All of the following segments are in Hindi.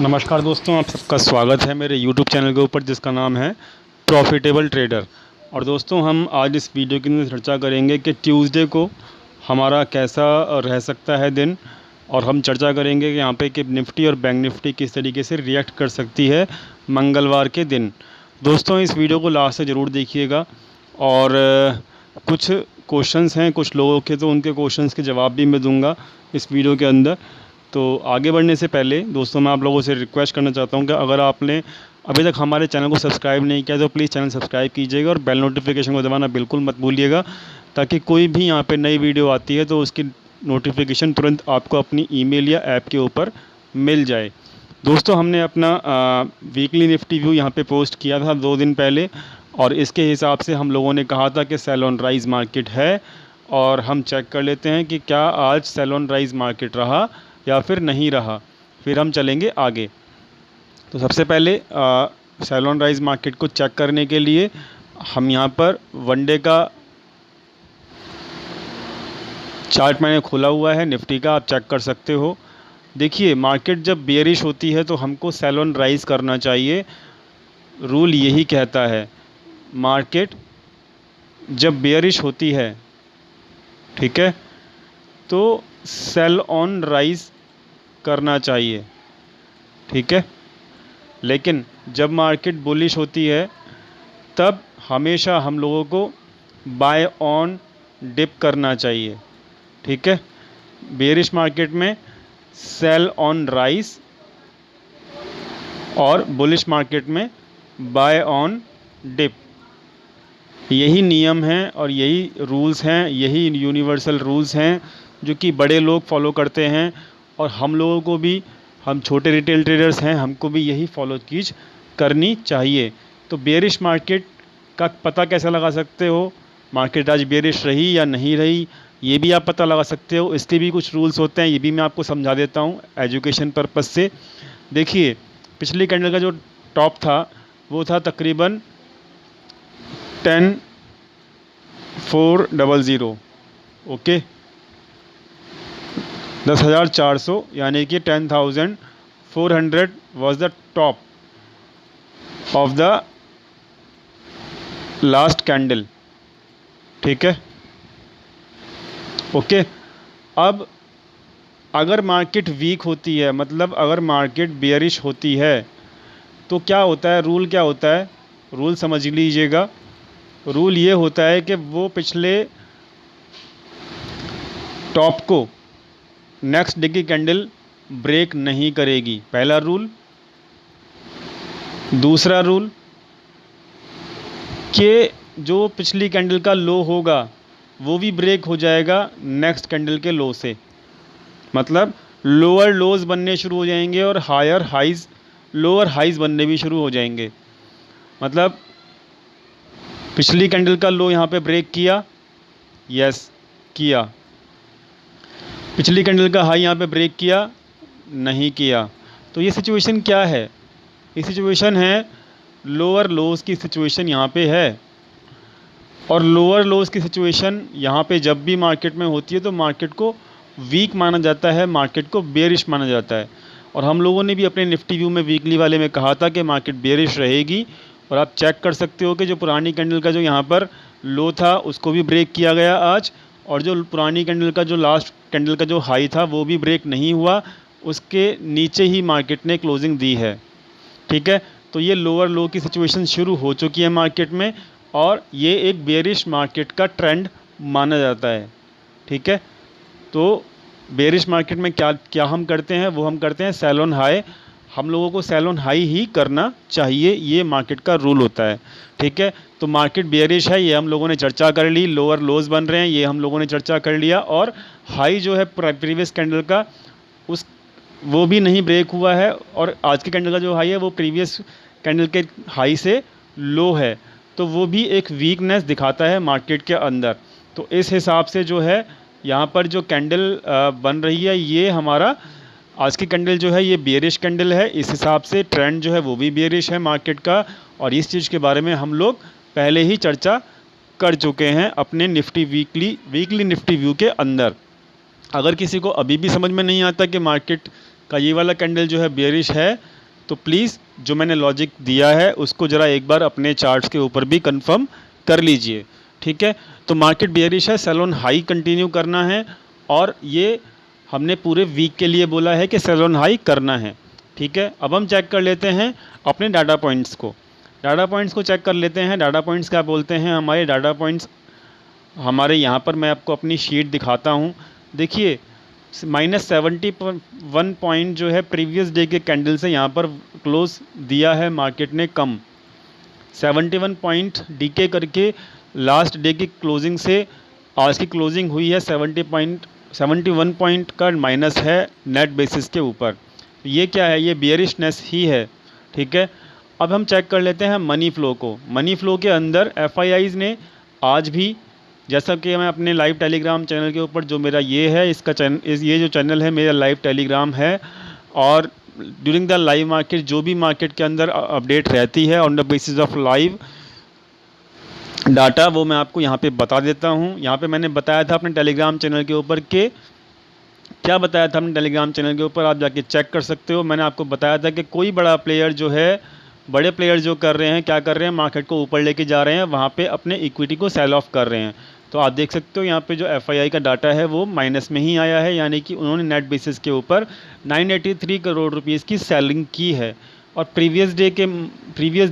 नमस्कार दोस्तों, आप सबका स्वागत है मेरे YouTube चैनल के ऊपर जिसका नाम है प्रॉफिटेबल ट्रेडर। और दोस्तों, हम आज इस वीडियो के अंदर चर्चा करेंगे कि ट्यूसडे को हमारा कैसा रह सकता है दिन। और हम चर्चा करेंगे कि यहाँ पे कि निफ्टी और बैंक निफ्टी किस तरीके से रिएक्ट कर सकती है मंगलवार के दिन। दोस्तों, इस वीडियो को लास्ट से ज़रूर देखिएगा। और कुछ क्वेश्चंस हैं कुछ लोगों के, तो उनके क्वेश्चंस के जवाब भी मैं दूंगा इस वीडियो के अंदर। तो आगे बढ़ने से पहले दोस्तों, मैं आप लोगों से रिक्वेस्ट करना चाहता हूं कि अगर आपने अभी तक हमारे चैनल को सब्सक्राइब नहीं किया तो प्लीज़ चैनल सब्सक्राइब कीजिएगा और बेल नोटिफिकेशन को दबाना बिल्कुल मत भूलिएगा, ताकि कोई भी यहाँ पे नई वीडियो आती है तो उसकी नोटिफिकेशन तुरंत आपको अपनी ईमेल या ऐप के ऊपर मिल जाए। दोस्तों, हमने अपना वीकली निफ्टी व्यू यहाँ पे पोस्ट किया था 2 दिन पहले, और इसके हिसाब से हम लोगों ने कहा था कि सेल ऑन राइज मार्केट है। और हम चेक कर लेते हैं कि क्या आज सेल ऑन राइज मार्केट रहा या फिर नहीं रहा, फिर हम चलेंगे आगे। तो सबसे पहले सेल ऑन राइज मार्केट को चेक करने के लिए हम यहाँ पर वनडे का चार्ट मैंने खोला हुआ है निफ्टी का, आप चेक कर सकते हो। देखिए, मार्केट जब बेयरिश होती है तो हमको सेल ऑन राइज करना चाहिए। रूल यही कहता है, मार्केट जब बेयरिश होती है, ठीक है, तो सेल ऑन राइज करना चाहिए, ठीक है। लेकिन जब मार्केट बुलिश होती है तब हमेशा हम लोगों को बाय ऑन डिप करना चाहिए, ठीक है। बेयरिश मार्केट में सेल ऑन राइज और बुलिश मार्केट में बाय ऑन डिप, यही नियम हैं और यही रूल्स हैं, यही यूनिवर्सल रूल्स हैं जो कि बड़े लोग फॉलो करते हैं। और हम लोगों को भी, हम छोटे रिटेल ट्रेडर्स हैं, हमको भी यही फॉलो चीज़ करनी चाहिए। तो बेयरिश मार्केट का पता कैसे लगा सकते हो, मार्केट आज बेयरिश रही या नहीं रही, ये भी आप पता लगा सकते हो। इसके भी कुछ रूल्स होते हैं, ये भी मैं आपको समझा देता हूँ एजुकेशन पर्पज़ से। देखिए, पिछली कैंडल का जो टॉप था वो था तकरीबन 10,400, ओके, 10,400, यानी कि 10,400 was the top of the last candle, ठीक है, ओके। अब अगर मार्केट वीक होती है, मतलब अगर मार्केट बेयरिश होती है, तो क्या होता है, रूल क्या होता है, रूल समझ लीजिएगा। रूल ये होता है कि वो पिछले टॉप को नेक्स्ट डे की कैंडल ब्रेक नहीं करेगी, पहला रूल। दूसरा रूल कि जो पिछली कैंडल का लो होगा वो भी ब्रेक हो जाएगा नेक्स्ट कैंडल के लो से, मतलब लोअर लोज बनने शुरू हो जाएंगे और हायर हाइज, लोअर हाइज बनने भी शुरू हो जाएंगे। मतलब पिछली कैंडल का लो यहाँ पे ब्रेक किया, यस किया, पिछली कैंडल का हाई यहाँ पे ब्रेक किया, नहीं किया। तो ये सिचुएशन क्या है, ये सिचुएशन है लोअर लोज की सिचुएशन यहाँ पे है। और लोअर लोज की सिचुएशन यहाँ पे जब भी मार्केट में होती है तो मार्केट को वीक माना जाता है, मार्केट को बेयरिश माना जाता है। और हम लोगों ने भी अपने निफ्टी व्यू में वीकली वाले में कहा था कि मार्केट बेयरिश रहेगी। और आप चेक कर सकते हो कि जो पुरानी कैंडल का जो यहाँ पर लो था उसको भी ब्रेक किया गया आज, और जो पुरानी कैंडल का जो लास्ट कैंडल का जो हाई था वो भी ब्रेक नहीं हुआ, उसके नीचे ही मार्केट ने क्लोजिंग दी है, ठीक है। तो ये लोअर लो की सिचुएशन शुरू हो चुकी है मार्केट में, और ये एक बेयरिश मार्केट का ट्रेंड माना जाता है, ठीक है। तो बेयरिश मार्केट में क्या क्या हम करते हैं, वो हम करते हैं सेल ऑन हाई। हम लोगों को सेल ऑन हाई ही करना चाहिए, ये मार्केट का रूल होता है, ठीक है। तो मार्केट बेयरिश है, ये हम लोगों ने चर्चा कर ली, लोअर लोज बन रहे हैं, ये हम लोगों ने चर्चा कर लिया। और हाई जो है प्रीवियस कैंडल का, उस वो भी नहीं ब्रेक हुआ है, और आज के कैंडल का जो हाई है वो प्रीवियस कैंडल के हाई से लो है, तो वो भी एक वीकनेस दिखाता है मार्केट के अंदर। तो इस हिसाब से जो है यहाँ पर जो कैंडल बन रही है, ये हमारा आज की कैंडल जो है ये बेयरिश कैंडल है। इस हिसाब से ट्रेंड जो है वो भी बेयरिश है मार्केट का, और इस चीज़ के बारे में हम लोग पहले ही चर्चा कर चुके हैं अपने निफ्टी वीकली निफ्टी व्यू के अंदर। अगर किसी को अभी भी समझ में नहीं आता कि मार्केट का ये वाला कैंडल जो है बेयरिश है, तो प्लीज़ जो मैंने लॉजिक दिया है उसको ज़रा एक बार अपने चार्ट्स के ऊपर भी कंफर्म कर लीजिए, ठीक है। तो मार्केट बेयरिश है, सेल ऑन हाई कंटिन्यू करना है, और ये हमने पूरे वीक के लिए बोला है कि सेल ऑन हाई करना है, ठीक है। अब हम चेक कर लेते हैं अपने डाटा पॉइंट्स को चेक कर लेते हैं। डाटा पॉइंट्स क्या बोलते हैं हमारे डाटा पॉइंट्स? हमारे यहाँ पर मैं आपको अपनी शीट दिखाता हूँ। देखिए -71 पॉइंट जो है प्रीवियस डे के कैंडल से यहाँ पर क्लोज दिया है मार्केट ने कम। 71 पॉइंट डीके करके लास्ट डे की क्लोजिंग से आज की क्लोजिंग हुई है 71 पॉइंट का माइनस है नेट बेसिस के ऊपर। ये क्या है? ये बियरिशनेस ही है, ठीक है। अब हम चेक कर लेते हैं मनी फ़्लो को। मनी फ़्लो के अंदर एफआईआईज़ ने आज भी, जैसा कि मैं अपने लाइव टेलीग्राम चैनल के ऊपर, जो मेरा ये है इसका ये जो चैनल है मेरा लाइव टेलीग्राम है, और ड्यूरिंग द लाइव मार्केट जो भी मार्केट के अंदर अपडेट रहती है on the basis of live data, वो मैं आपको यहाँ पे बता देता हूँ। यहाँ पे मैंने बताया था अपने टेलीग्राम चैनल के ऊपर के क्या बताया था अपने टेलीग्राम चैनल के ऊपर, आप जाके चेक कर सकते हो। मैंने आपको बताया था कि कोई बड़ा प्लेयर जो है, बड़े प्लेयर जो कर रहे हैं, क्या कर रहे हैं, मार्केट को ऊपर लेके जा रहे हैं, वहाँ पे अपने इक्विटी को सेल ऑफ कर रहे हैं। तो आप देख सकते हो यहाँ पे जो एफआईआई का डाटा है वो माइनस में ही आया है, यानी कि उन्होंने नेट बेसिस के ऊपर 983 करोड़ रुपीज़ की सेलिंग की है, और प्रीवियस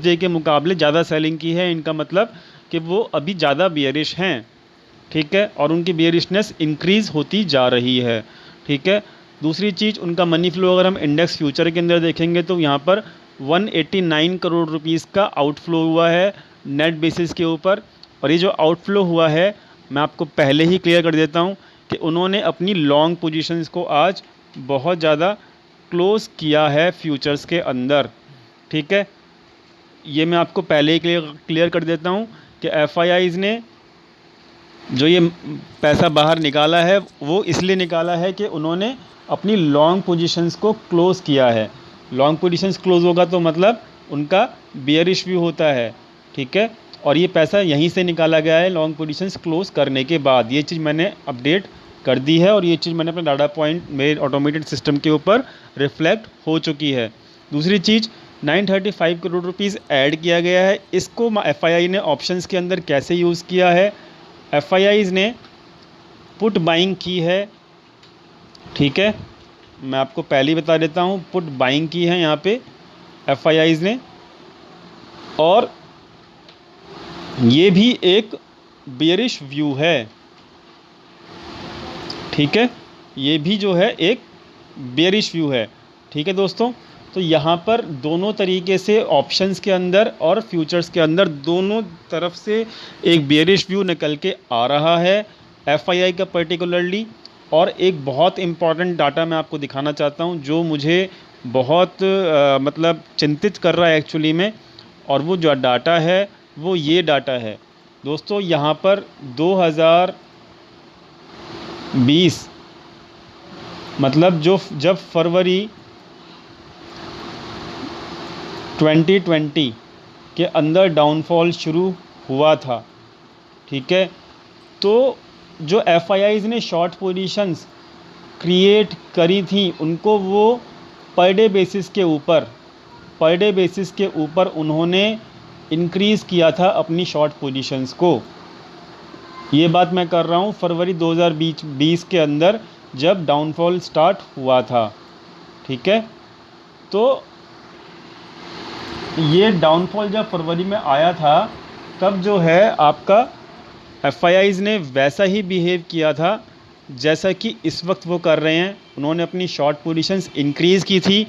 डे के मुकाबले ज़्यादा सेलिंग की है। इनका मतलब कि वो अभी ज़्यादा बियरिश हैं, ठीक है, और उनकी बियरिशनेस इंक्रीज़ होती जा रही है, ठीक है। दूसरी चीज़, उनका मनी फ्लो अगर हम इंडेक्स फ्यूचर के अंदर देखेंगे तो यहाँ पर 189 करोड़ रुपीज़ का आउटफ्लो हुआ है नेट बेसिस के ऊपर। और ये जो आउटफ्लो हुआ है, मैं आपको पहले ही क्लियर कर देता हूँ कि उन्होंने अपनी लॉन्ग पोजीशंस को आज बहुत ज़्यादा क्लोज़ किया है फ्यूचर्स के अंदर, ठीक है। ये मैं आपको पहले ही क्लियर कर देता हूँ कि एफआईआईज़ ने जो ये पैसा बाहर निकाला है वो इसलिए निकाला है कि उन्होंने अपनी लॉन्ग पोजीशंस को क्लोज़ किया है। लॉन्ग पोजीशंस क्लोज़ होगा तो मतलब उनका बियरिश व्यू होता है, ठीक है, और ये पैसा यहीं से निकाला गया है लॉन्ग पोजीशंस क्लोज़ करने के बाद। ये चीज़ मैंने अपडेट कर दी है, और ये चीज़ मैंने अपने डाटा पॉइंट मेरे ऑटोमेटेड सिस्टम के ऊपर रिफ्लेक्ट हो चुकी है। दूसरी चीज़, 935 करोड़ रुपीज़ ऐड किया गया है। इसको एफआईआई ने ऑप्शंस के अंदर कैसे यूज़ किया है? एफआईआईज़ ने पुट बाइंग की है, ठीक है, मैं आपको पहले ही बता देता हूँ, पुट बाइंग की है यहाँ पे एफआईआईज़ ने, और ये भी एक बियरिश व्यू है, ठीक है, ये भी जो है एक बियरिश व्यू है, ठीक है दोस्तों। तो यहाँ पर दोनों तरीके से ऑप्शंस के अंदर और फ्यूचर्स के अंदर दोनों तरफ से एक बियरिश व्यू निकल के आ रहा है एफआईआई का पर्टिकुलरली। और एक बहुत इम्पॉर्टेंट डाटा मैं आपको दिखाना चाहता हूँ जो मुझे बहुत मतलब चिंतित कर रहा है एक्चुअली में, और वो जो डाटा है वो ये डाटा है दोस्तों। यहाँ पर 2020 मतलब जब फरवरी 2020 के अंदर डाउनफॉल शुरू हुआ था, ठीक है, तो जो एफआईआईज़ ने शॉर्ट पोजीशंस क्रिएट करी थी उनको वो पर डे बेसिस के ऊपर उन्होंने इंक्रीज़ किया था अपनी शॉर्ट पोजीशंस को। ये बात मैं कर रहा हूँ फरवरी 2020 के अंदर जब डाउनफॉल स्टार्ट हुआ था, ठीक है। तो ये डाउनफॉल जब फरवरी में आया था तब जो है आपका एफआईआईज़ ने वैसा ही बिहेव किया था जैसा कि इस वक्त वो कर रहे हैं। उन्होंने अपनी शॉर्ट पोजीशंस इंक्रीज़ की थी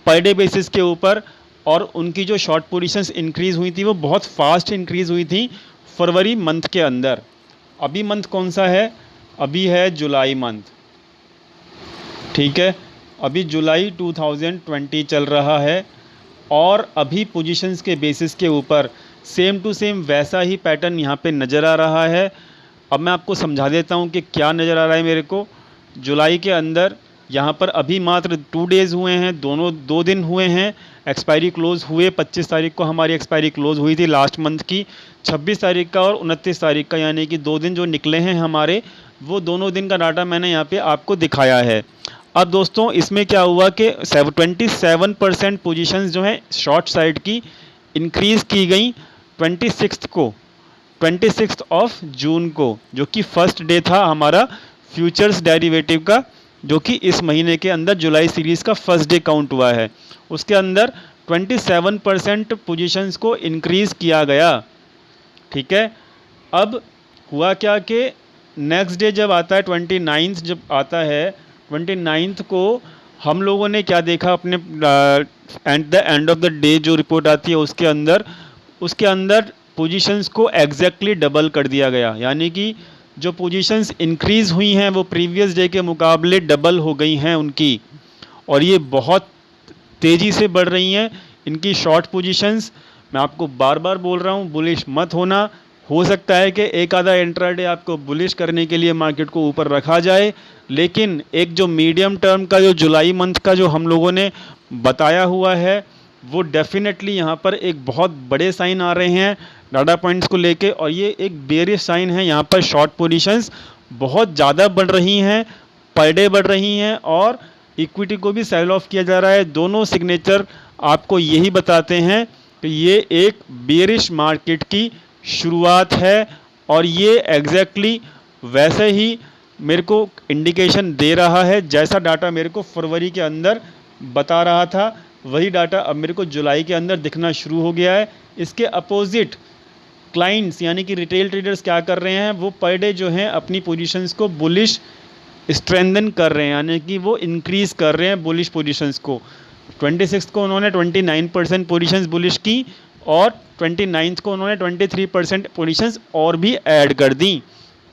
पर डे बेसिस के ऊपर, और उनकी जो शॉर्ट पोजीशंस इंक्रीज़ हुई थी वो बहुत फास्ट इंक्रीज़ हुई थी फरवरी मंथ के अंदर। अभी मंथ कौन सा है? अभी है जुलाई मंथ, ठीक है, अभी जुलाई 2020 चल रहा है, और अभी पोजीशंस के बेसिस के ऊपर सेम टू सेम वैसा ही पैटर्न यहाँ पे नज़र आ रहा है। अब मैं आपको समझा देता हूँ कि क्या नज़र आ रहा है मेरे को। जुलाई के अंदर यहाँ पर अभी मात्र 2 डेज़ हुए हैं, 2 दिन हुए हैं, एक्सपायरी क्लोज़ हुए। 25 तारीख को हमारी एक्सपायरी क्लोज़ हुई थी लास्ट मंथ की, 26 तारीख का और 29 तारीख का, यानी कि 2 दिन जो निकले हैं हमारे, वो दोनों दिन का डाटा मैंने यहाँ पे आपको दिखाया है। अब दोस्तों इसमें क्या हुआ कि 27% पोजीशंस जो हैं शॉर्ट साइड की इंक्रीज़ की गई 26 ऑफ जून को, जो कि फर्स्ट डे था हमारा फ्यूचर्स डेरिवेटिव का, जो कि इस महीने के अंदर जुलाई सीरीज़ का फर्स्ट डे काउंट हुआ है। उसके अंदर 27% पोजीशंस को इंक्रीज़ किया गया। ठीक है, अब हुआ क्या कि नेक्स्ट डे जब आता है 29 जब आता है 29 को हम लोगों ने क्या देखा अपने एंड ऑफ द डे जो रिपोर्ट आती है उसके अंदर पोजीशंस को एग्जैक्टली डबल कर दिया गया, यानी कि जो पोजीशंस इंक्रीज़ हुई हैं वो प्रीवियस डे के मुकाबले डबल हो गई हैं उनकी, और ये बहुत तेज़ी से बढ़ रही हैं इनकी शॉर्ट पोजीशंस। मैं आपको बार बार बोल रहा हूँ बुलिश मत होना। हो सकता है कि एक आधा इंट्राडे आपको बुलिश करने के लिए मार्केट को ऊपर रखा जाए, लेकिन एक जो मीडियम टर्म का जो जुलाई मंथ का जो हम लोगों ने बताया हुआ है वो डेफिनेटली यहाँ पर एक बहुत बड़े साइन आ रहे हैं डाटा पॉइंट्स को लेके, और ये एक बेरिश साइन है। यहाँ पर शॉर्ट पोजीशंस बहुत ज़्यादा बढ़ रही हैं, पर डे बढ़ रही हैं, और इक्विटी को भी सेल ऑफ किया जा रहा है। दोनों सिग्नेचर आपको यही बताते हैं कि ये एक बेरिश मार्केट की शुरुआत है, और ये एग्जैक्टली वैसे ही मेरे को इंडिकेशन दे रहा है जैसा डाटा मेरे को फरवरी के अंदर बता रहा था, वही डाटा अब मेरे को जुलाई के अंदर दिखना शुरू हो गया है। इसके अपोजिट क्लाइंट्स यानी कि रिटेल ट्रेडर्स क्या कर रहे हैं, वो पर डे जो हैं अपनी पोजीशंस को बुलिश स्ट्रेंथन कर रहे हैं, यानी कि वो इंक्रीज़ कर रहे हैं बुलिश पोजीशंस को। 26 को उन्होंने 29% पोजीशंस बुलिश की, और 29 को उन्होंने 23% पोजीशंस और भी ऐड कर दी।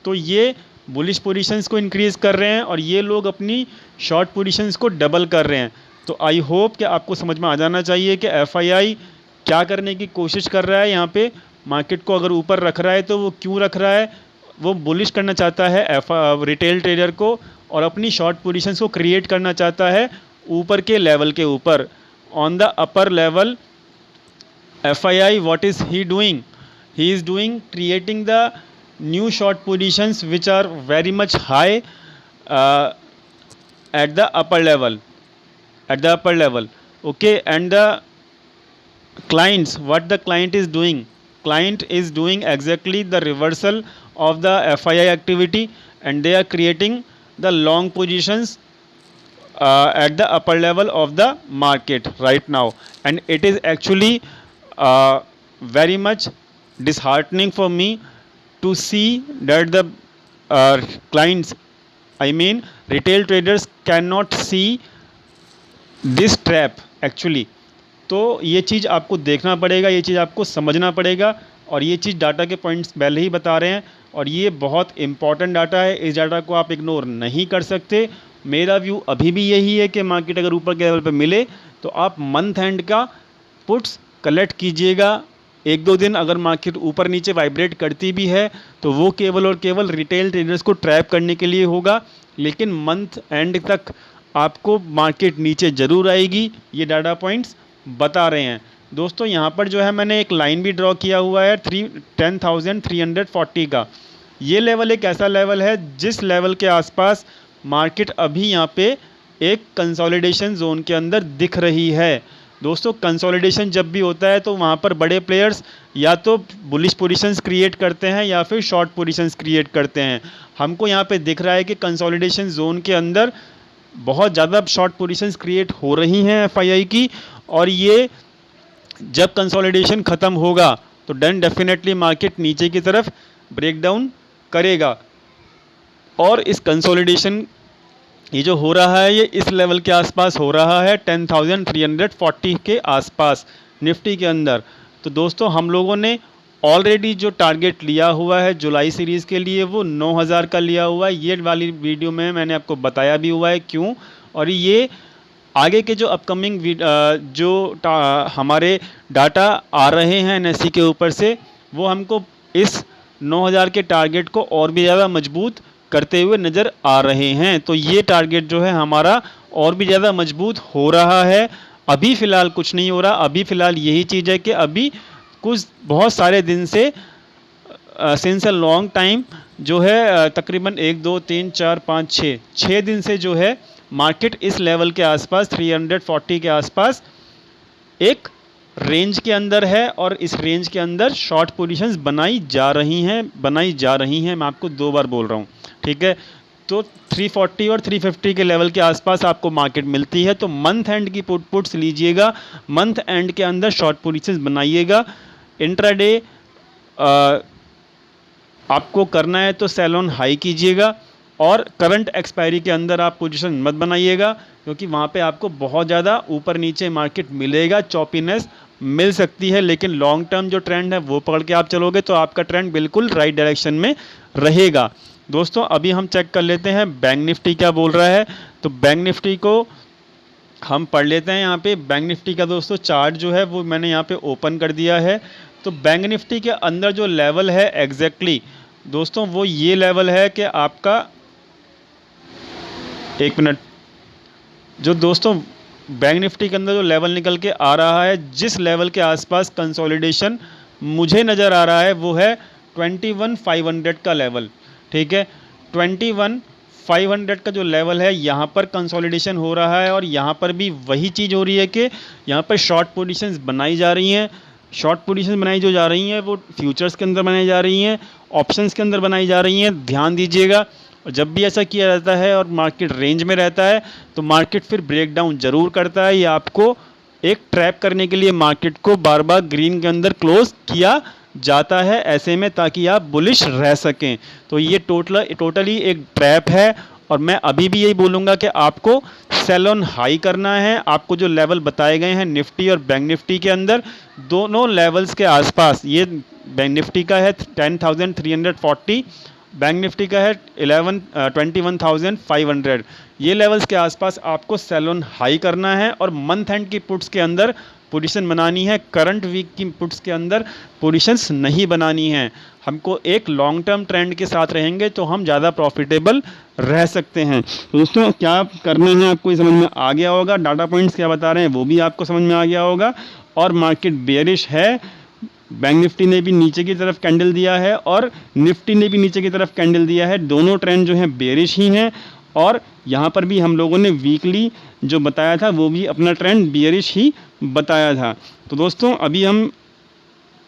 तो ये बुलिश पोजीशंस को इंक्रीज़ कर रहे हैं और ये लोग अपनी शॉर्ट पोजीशंस को डबल कर रहे हैं। तो आई होप कि आपको समझ में आ जाना चाहिए कि एफआईआई क्या करने की कोशिश कर रहा है। यहाँ पे मार्केट को अगर ऊपर रख रहा है तो वो क्यों रख रहा है, वो बुलिश करना चाहता है रिटेल ट्रेडर को, और अपनी शॉर्ट पोजीशंस को क्रिएट करना चाहता है ऊपर के लेवल के ऊपर, on the upper level. FII, what is he doing? He is doing creating the new short positions which are very much high at the upper level. Okay, and the clients, what the client is doing? Client is doing exactly the reversal of the FII activity, and they are creating the long positions at the upper level of the market right now, and it is actually very much disheartening for me to see that the clients, I mean retail traders, cannot see this trap actually. तो ये चीज़ आपको देखना पड़ेगा, ये चीज़ आपको समझना पड़ेगा, और ये चीज़ डाटा के पॉइंट्स पहले ही बता रहे हैं, और ये बहुत इंपॉर्टेंट डाटा है। इस डाटा को आप इग्नोर नहीं कर सकते। मेरा व्यू अभी भी यही है कि मार्केट अगर ऊपर के लेवल पे मिले तो आप मंथ एंड का पुट्स कलेक्ट कीजिएगा। एक दो दिन अगर मार्केट ऊपर नीचे वाइब्रेट करती भी है तो वो केवल और केवल रिटेल ट्रेडर्स को ट्रैप करने के लिए होगा, लेकिन मंथ एंड तक आपको मार्केट नीचे ज़रूर आएगी। ये डाटा पॉइंट्स बता रहे हैं दोस्तों। यहाँ पर जो है मैंने एक लाइन भी ड्रॉ किया हुआ है 10,340 का। ये लेवल एक ऐसा लेवल है जिस लेवल के आसपास मार्केट अभी यहाँ पे एक कंसोलिडेशन जोन के अंदर दिख रही है। दोस्तों कंसोलिडेशन जब भी होता है तो वहाँ पर बड़े प्लेयर्स या तो बुलिश पोजीशंस क्रिएट करते हैं या फिर शॉर्ट पोजीशंस क्रिएट करते हैं। हमको यहाँ पे दिख रहा है कि कंसोलिडेशन जोन के अंदर बहुत ज़्यादा शॉर्ट पोजीशंस क्रिएट हो रही हैं एफआईआई की, और ये जब कंसोलिडेशन ख़त्म होगा तो देन डेफिनेटली मार्केट नीचे की तरफ ब्रेकडाउन करेगा। और इस कंसोलिडेशन ये जो हो रहा है ये इस लेवल के आसपास हो रहा है 10,340 के आसपास निफ्टी के अंदर। तो दोस्तों हम लोगों ने ऑलरेडी जो टारगेट लिया हुआ है जुलाई सीरीज़ के लिए वो 9,000 का लिया हुआ है। ये वाली वीडियो में मैंने आपको बताया भी हुआ है क्यों, और ये आगे के जो अपकमिंग हमारे डाटा आ रहे हैं एनएससी के ऊपर से वो हमको इस 9,000 के टारगेट को और भी ज़्यादा मजबूत करते हुए नज़र आ रहे हैं। तो ये टारगेट जो है हमारा और भी ज़्यादा मजबूत हो रहा है। अभी फ़िलहाल कुछ नहीं हो रहा, अभी फ़िलहाल यही चीज़ है कि अभी कुछ बहुत सारे दिन से सिंस अ लॉन्ग टाइम जो है तकरीबन 1 2 3 4 5 6 दिन से जो है मार्केट इस लेवल के आसपास 340 के आसपास एक रेंज के अंदर है और इस रेंज के अंदर शॉर्ट पोजीशंस बनाई जा रही हैं। मैं आपको 2 बार बोल रहा हूँ, ठीक है। तो 340 और 350 के लेवल के आसपास आपको मार्केट मिलती है, तो मंथ एंड की पुट्स लीजिएगा, मंथ एंड के अंदर शॉर्ट पोजीशंस बनाइएगा। इंट्राडे आपको करना है तो सेल ऑन हाई कीजिएगा और करंट एक्सपायरी के अंदर आप पोजीशन मत बनाइएगा, क्योंकि वहाँ पे आपको बहुत ज़्यादा ऊपर नीचे मार्केट मिलेगा, चॉपीनेस मिल सकती है, लेकिन लॉन्ग टर्म जो ट्रेंड है वो पकड़ के आप चलोगे तो आपका ट्रेंड बिल्कुल राइट डायरेक्शन में रहेगा। दोस्तों अभी हम चेक कर लेते हैं बैंक निफ्टी क्या बोल रहा है। तो बैंक निफ्टी को हम पढ़ लेते हैं। यहाँ पे बैंक निफ्टी का दोस्तों चार्ट जो है वो मैंने यहाँ पे ओपन कर दिया है। तो बैंक निफ्टी के अंदर जो लेवल है एग्जैक्टली दोस्तों वो ये लेवल है कि आपका, एक मिनट, जो दोस्तों बैंक निफ्टी के अंदर जो लेवल निकल के आ रहा है, जिस लेवल के आसपास कंसोलिडेशन मुझे नज़र आ रहा है वो है 21,500 का लेवल, ठीक है। 21,500 का जो लेवल है यहाँ पर कंसोलिडेशन हो रहा है और यहाँ पर भी वही चीज़ हो रही है कि यहाँ पर शॉर्ट पोजीशंस बनाई जा रही हैं। शॉर्ट पोजीशन बनाई जो जा रही हैं वो फ्यूचर्स के अंदर बनाई जा रही हैं, ऑप्शंस के अंदर बनाई जा रही हैं, ध्यान दीजिएगा। और जब भी ऐसा किया जाता है और मार्केट रेंज में रहता है तो मार्केट फिर ब्रेकडाउन ज़रूर करता है। ये आपको एक ट्रैप करने के लिए मार्केट को बार बार ग्रीन के अंदर क्लोज किया जाता है ऐसे में, ताकि आप बुलिश रह सकें। तो ये टोटली एक ट्रैप है और मैं अभी भी यही बोलूँगा कि आपको सेल ऑन हाई करना है। आपको जो लेवल बताए गए हैं निफ्टी और बैंक निफ्टी के अंदर, दोनों लेवल्स के आसपास, ये बैंक निफ्टी का है 10,340, बैंक निफ्टी का है 21,500, ये लेवल्स के आसपास आपको सेल ऑन हाई करना है और मंथ एंड की पुट्स के अंदर पोजीशन बनानी है। करंट वीक की पुट्स के अंदर पोजीशंस नहीं बनानी है। हमको एक लॉन्ग टर्म ट्रेंड के साथ रहेंगे तो हम ज़्यादा प्रॉफिटेबल रह सकते हैं। तो दोस्तों क्या करना है आपको समझ में आ गया होगा, डाटा पॉइंट्स क्या बता रहे हैं वो भी आपको समझ में आ गया होगा। और मार्केट बेयरिश है, बैंक निफ्टी ने भी नीचे की तरफ कैंडल दिया है और निफ्टी ने भी नीचे की तरफ कैंडल दिया है, दोनों ट्रेंड जो हैं बेयरिश ही हैं। और यहाँ पर भी हम लोगों ने वीकली जो बताया था वो भी अपना ट्रेंड बेयरिश ही बताया था। तो दोस्तों अभी हम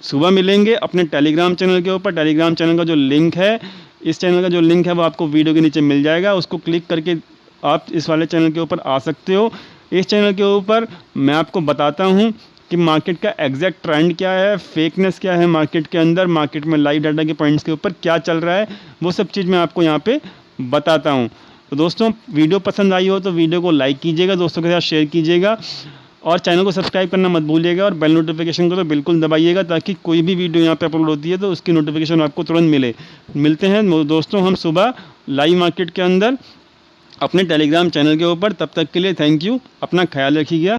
सुबह मिलेंगे अपने टेलीग्राम चैनल के ऊपर। टेलीग्राम चैनल का जो लिंक है, इस चैनल का जो लिंक है वो आपको वीडियो के नीचे मिल जाएगा, उसको क्लिक करके आप इस वाले चैनल के ऊपर आ सकते हो। इस चैनल के ऊपर मैं आपको बताता हूँ कि मार्केट का एग्जैक्ट ट्रेंड क्या है, फेकनेस क्या है मार्केट के अंदर, मार्केट में लाइव डाटा के पॉइंट्स के ऊपर क्या चल रहा है, वो सब चीज़ मैं आपको यहाँ पे बताता हूँ। तो दोस्तों वीडियो पसंद आई हो तो वीडियो को लाइक कीजिएगा, दोस्तों के साथ शेयर कीजिएगा और चैनल को सब्सक्राइब करना मत भूलिएगा और बेल नोटिफिकेशन को तो बिल्कुल दबाइएगा, ताकि कोई भी वीडियो यहाँ पे अपलोड होती है तो उसकी नोटिफिकेशन आपको तुरंत मिले। मिलते हैं दोस्तों हम सुबह लाइव मार्केट के अंदर अपने टेलीग्राम चैनल के ऊपर। तब तक के लिए थैंक यू, अपना ख्याल रखिएगा।